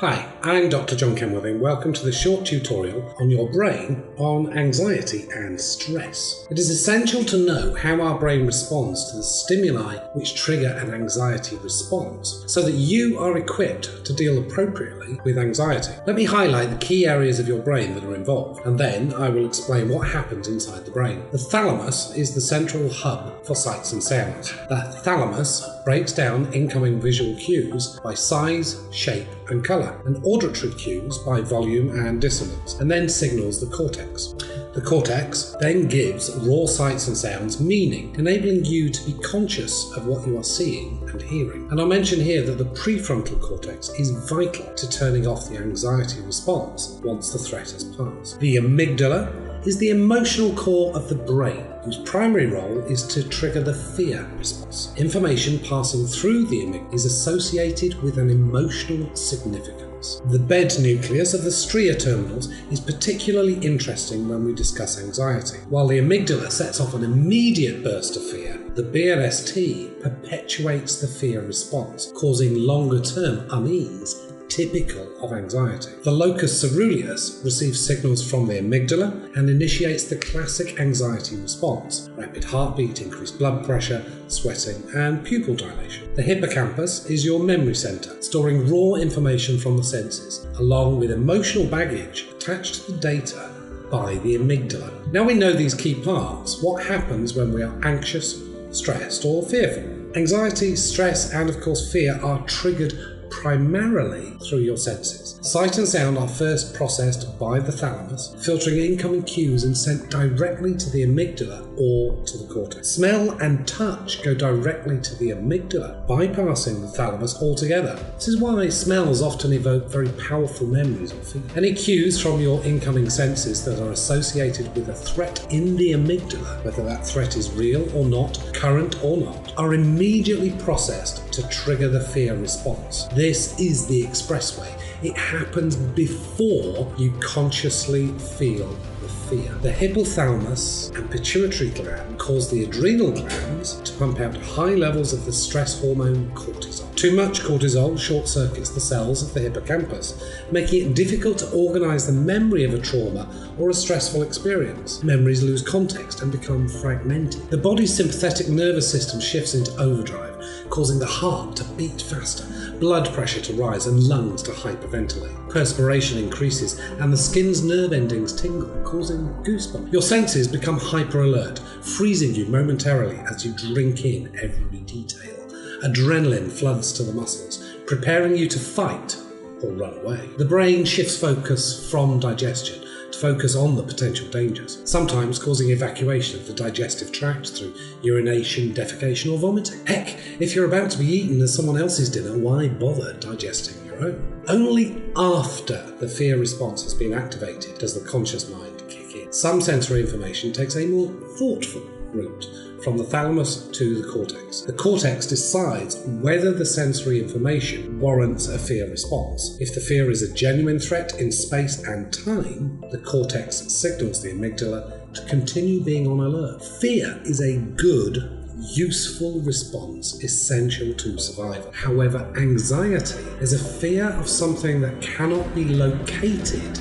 Hi, I'm Dr. John Kenworthy. Welcome to the short tutorial on your brain on anxiety and stress. It is essential to know how our brain responds to the stimuli which trigger an anxiety response so that you are equipped to deal appropriately with anxiety. Let me highlight the key areas of your brain that are involved, and then I will explain what happens inside the brain. The thalamus is the central hub for sights and sounds. The thalamus breaks down incoming visual cues by size, shape, and colour, and auditory cues by volume and dissonance, and then signals the cortex. The cortex then gives raw sights and sounds meaning, enabling you to be conscious of what you are seeing and hearing. And I'll mention here that the prefrontal cortex is vital to turning off the anxiety response once the threat has passed. The amygdala is the emotional core of the brain, whose primary role is to trigger the fear response. Information passing through the amygdala is associated with an emotional significance. The bed nucleus of the stria terminals is particularly interesting when we discuss anxiety. While the amygdala sets off an immediate burst of fear, the BLST perpetuates the fear response, causing longer-term unease typical of anxiety. The locus coeruleus receives signals from the amygdala and initiates the classic anxiety response: rapid heartbeat, increased blood pressure, sweating, and pupil dilation. The hippocampus is your memory center, storing raw information from the senses, along with emotional baggage attached to the data by the amygdala. Now we know these key parts, what happens when we are anxious, stressed, or fearful? Anxiety, stress, and of course fear are triggered primarily through your senses. Sight and sound are first processed by the thalamus, filtering incoming cues and sent directly to the amygdala or to the cortex. Smell and touch go directly to the amygdala, bypassing the thalamus altogether. This is why smells often evoke very powerful memories or feelings. Any cues from your incoming senses that are associated with a threat in the amygdala, whether that threat is real or not, current or not, are immediately processed to trigger the fear response. This is the expressway. It happens before you consciously feel the fear. The hypothalamus and pituitary gland cause the adrenal glands to pump out high levels of the stress hormone cortisol. Too much cortisol short-circuits the cells of the hippocampus, making it difficult to organize the memory of a trauma or a stressful experience. Memories lose context and become fragmented. The body's sympathetic nervous system shifts into overdrive, causing the heart to beat faster, blood pressure to rise, and lungs to hyperventilate. Perspiration increases and the skin's nerve endings tingle, causing goosebumps. Your senses become hyper-alert, freezing you momentarily as you drink in every detail. Adrenaline floods to the muscles, preparing you to fight or run away. The brain shifts focus from digestion to focus on the potential dangers, sometimes causing evacuation of the digestive tract through urination, defecation, or vomiting. Heck, if you're about to be eaten as someone else's dinner, why bother digesting your own? Only after the fear response has been activated does the conscious mind kick in. Some sensory information takes a more thoughtful route from the thalamus to the cortex. The cortex decides whether the sensory information warrants a fear response. If the fear is a genuine threat in space and time, the cortex signals the amygdala to continue being on alert. Fear is a good, useful response essential to survival. However, anxiety is a fear of something that cannot be located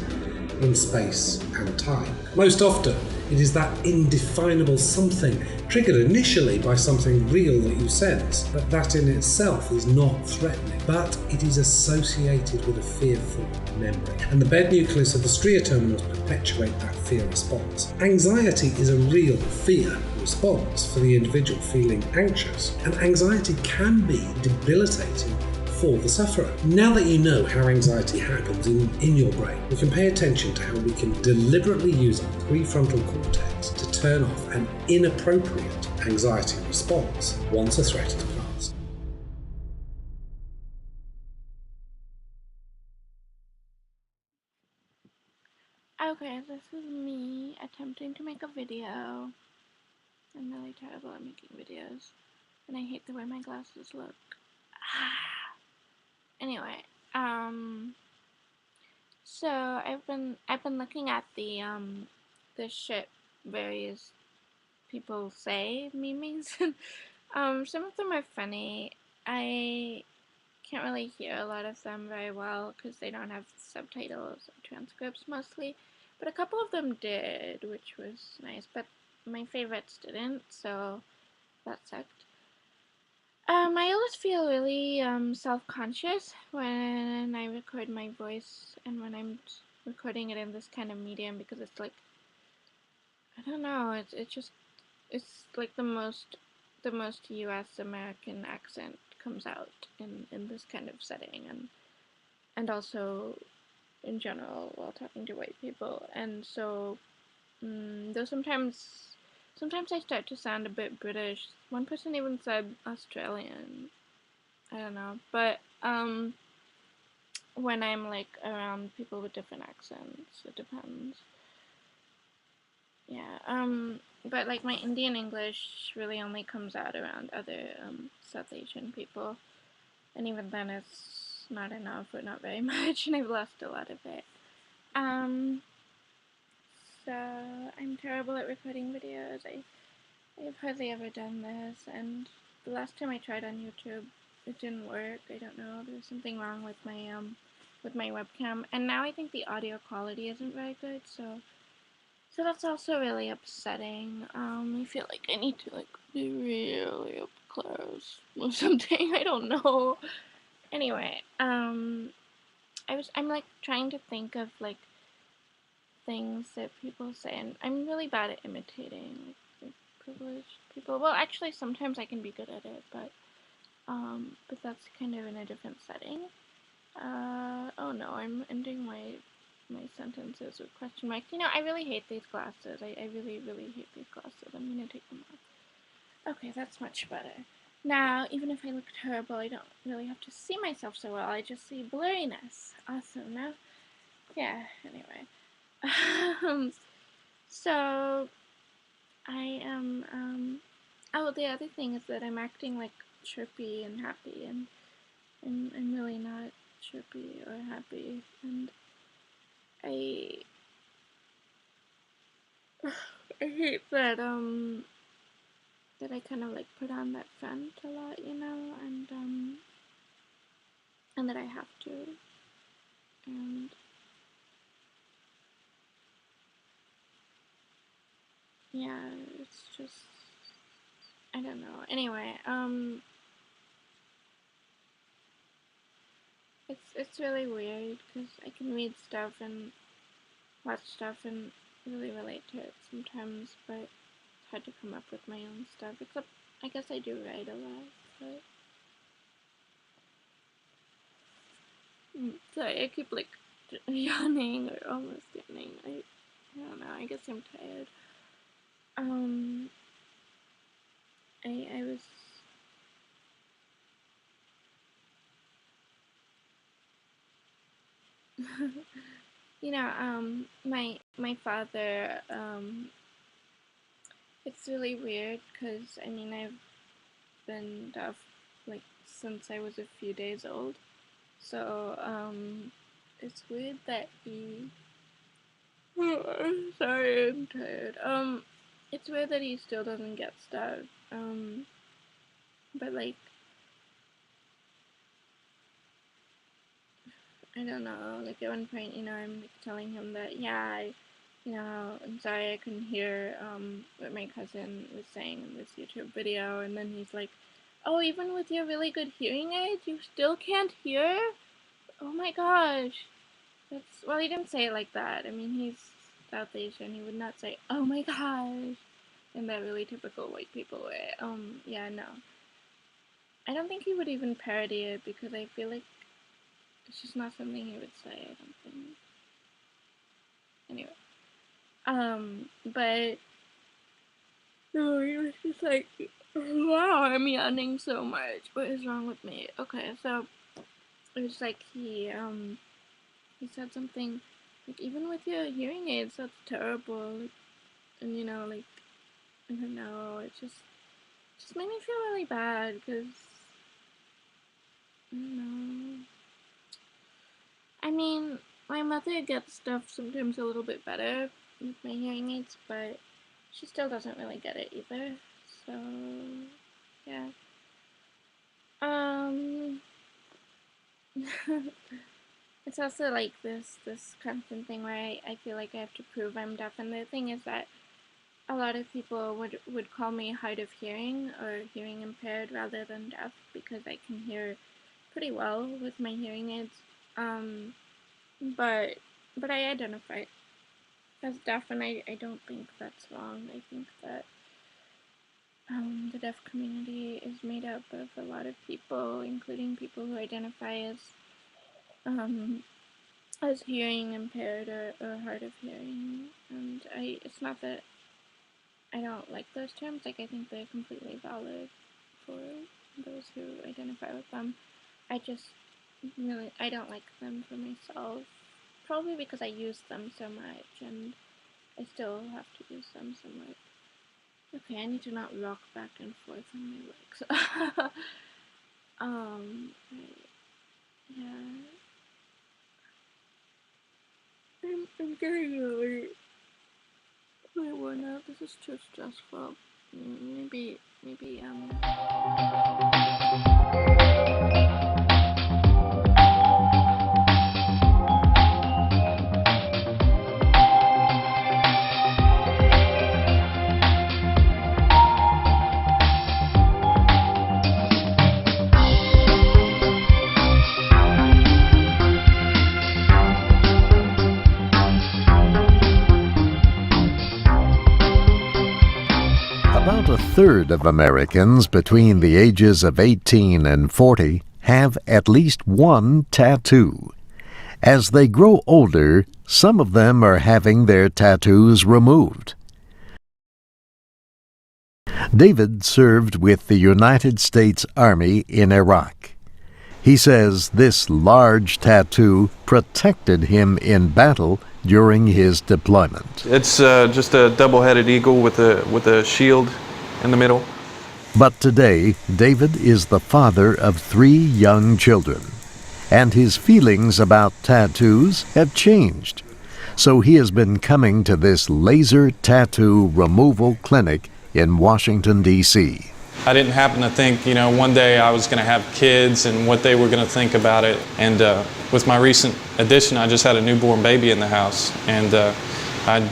in space and time. Most often, it is that indefinable something triggered initially by something real that you sense, but that in itself is not threatening, but it is associated with a fearful memory. And the bed nucleus of the stria terminals perpetuate that fear response. Anxiety is a real fear response for the individual feeling anxious, and anxiety can be debilitating for the sufferer. Now that you know how anxiety happens in your brain, we can pay attention to how we can deliberately use our prefrontal cortex to turn off an inappropriate anxiety response once a threat has passed. Okay, this is me attempting to make a video. I'm really terrible at making videos, and I hate the way my glasses look. Anyway, so I've been looking at the shit various people say memes. Some of them are funny. I can't really hear a lot of them very well because they don't have subtitles or transcripts mostly. But a couple of them did, which was nice. But my favorites didn't, so that sucked. I always feel really self-conscious when I record my voice and when I'm recording it in this kind of medium because it's like, I don't know, it's like the most US American accent comes out in this kind of setting, and also in general while talking to white people. And so though sometimes I start to sound a bit British. One person even said Australian. I don't know, but when I'm like around people with different accents, it depends. Yeah. But like my Indian English really only comes out around other South Asian people, and even then it's not enough or not very much, and I've lost a lot of it. Um. So I'm terrible at recording videos. I've hardly ever done this, and the last time I tried on YouTube, it didn't work. I don't know. There's something wrong with my webcam, and now I think the audio quality isn't very good. So that's also really upsetting. I feel like I need to like be really up close or something. I don't know. Anyway, I'm like trying to think of like things that people say, and I'm really bad at imitating like privileged people. Well, actually, sometimes I can be good at it, but that's kind of in a different setting. Oh no, I'm ending my sentences with question marks. You know, I really hate these glasses. I really, really hate these glasses. I'm gonna take them off. Okay, that's much better. Now, even if I look terrible, I don't really have to see myself so well. I just see blurriness. Awesome. Now, yeah. Anyway, so I am. Oh, the other thing is that I'm acting like chirpy and happy, and I'm really not chirpy or happy, and I I hate that I kind of like put on that front a lot, you know, and that I have to, and yeah, it's just I don't know. Anyway, it's really weird because I can read stuff and watch stuff and really relate to it sometimes, but it's hard to come up with my own stuff. Except I guess I do write a lot, but sorry, I keep like yawning or almost yawning. I don't know. I guess I'm tired. Um, I was. You know, my father, it's really weird because I mean I've been deaf like since I was a few days old, so it's weird that he. Sorry, I'm tired. It's weird that he still doesn't get stuff. But like I don't know. Like at one point, you know, I'm like telling him that you know, I'm sorry I couldn't hear what my cousin was saying in this YouTube video, and then he's like, "Oh, even with your really good hearing aids, you still can't hear? Oh my gosh!" That's well, he didn't say it like that. I mean, he's South Asian. He would not say, "Oh my gosh," in that really typical white people way. Yeah, no. I don't think he would even parody it because I feel like it's just not something he would say. I don't think. Anyway. But no, he was just like, wow, I'm yawning so much. What is wrong with me? Okay, so it was like he said something like, even with your hearing aids, that's terrible. Like, and you know, like, I don't know, it just made me feel really bad because I don't know. I mean, my mother gets stuff sometimes a little bit better with my hearing aids, but she still doesn't really get it either. So, yeah. Um, It's also like this constant thing where I feel like I have to prove I'm deaf, and the thing is that a lot of people would call me hard of hearing or hearing impaired rather than deaf because I can hear pretty well with my hearing aids. Um, but I identify as deaf, and I don't think that's wrong. I think that the deaf community is made up of a lot of people, including people who identify um, as hearing impaired or hard of hearing. And it's not that I don't like those terms. Like, I think they're completely valid for those who identify with them. I just I don't like them for myself. Probably because I use them so much, and I still have to use them so much. Okay, I need to not rock back and forth on my legs. Yeah. I'm getting really worn out. This is too stressful. Maybe. About a third of Americans between the ages of 18 and 40 have at least one tattoo. As they grow older, some of them are having their tattoos removed. David served with the United States Army in Iraq. He says this large tattoo protected him in battle during his deployment. It's just a double-headed eagle with a shield in the middle. But today, David is the father of 3 young children, and his feelings about tattoos have changed. So he has been coming to this laser tattoo removal clinic in Washington, D.C. I didn't happen to think, one day I was going to have kids and what they were going to think about it. And with my recent addition, I just had a newborn baby in the house. And I'd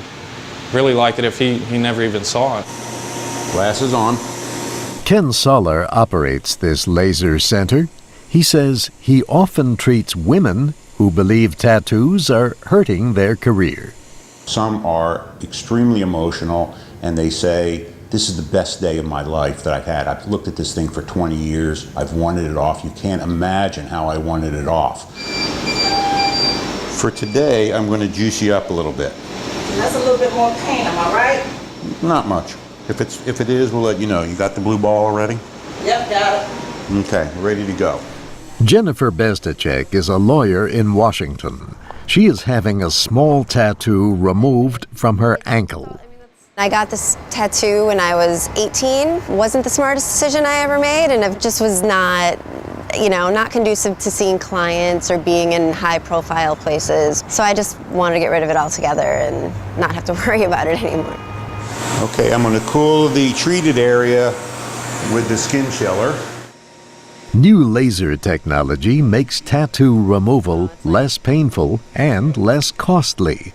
really like it if he never even saw it. Glasses on. Ken Soller operates this laser center. He says he often treats women who believe tattoos are hurting their career. Some are extremely emotional and they say, this is the best day of my life that I've had. I've looked at this thing for 20 years. I've wanted it off. You can't imagine how I wanted it off. For today, I'm going to juice you up a little bit. That's a little bit more pain, am I right? Not much. If it is, we'll let you know. You got the blue ball already? Yep, got it. Okay, ready to go. Jennifer Bestacek is a lawyer in Washington. She is having a small tattoo removed from her ankle. I got this tattoo when I was 18. It wasn't the smartest decision I ever made, and it just was not, not conducive to seeing clients or being in high-profile places. So I just wanted to get rid of it altogether and not have to worry about it anymore. Okay, I'm going to cool the treated area with the skin chiller. New laser technology makes tattoo removal less painful and less costly.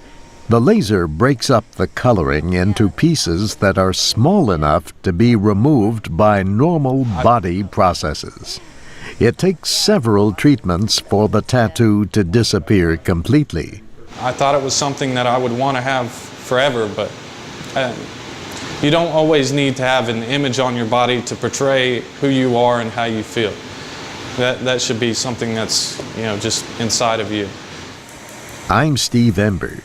The laser breaks up the coloring into pieces that are small enough to be removed by normal body processes. It takes several treatments for the tattoo to disappear completely. I thought it was something that I would want to have forever, but you don't always need to have an image on your body to portray who you are and how you feel. That should be something that's, just inside of you. I'm Steve Ember.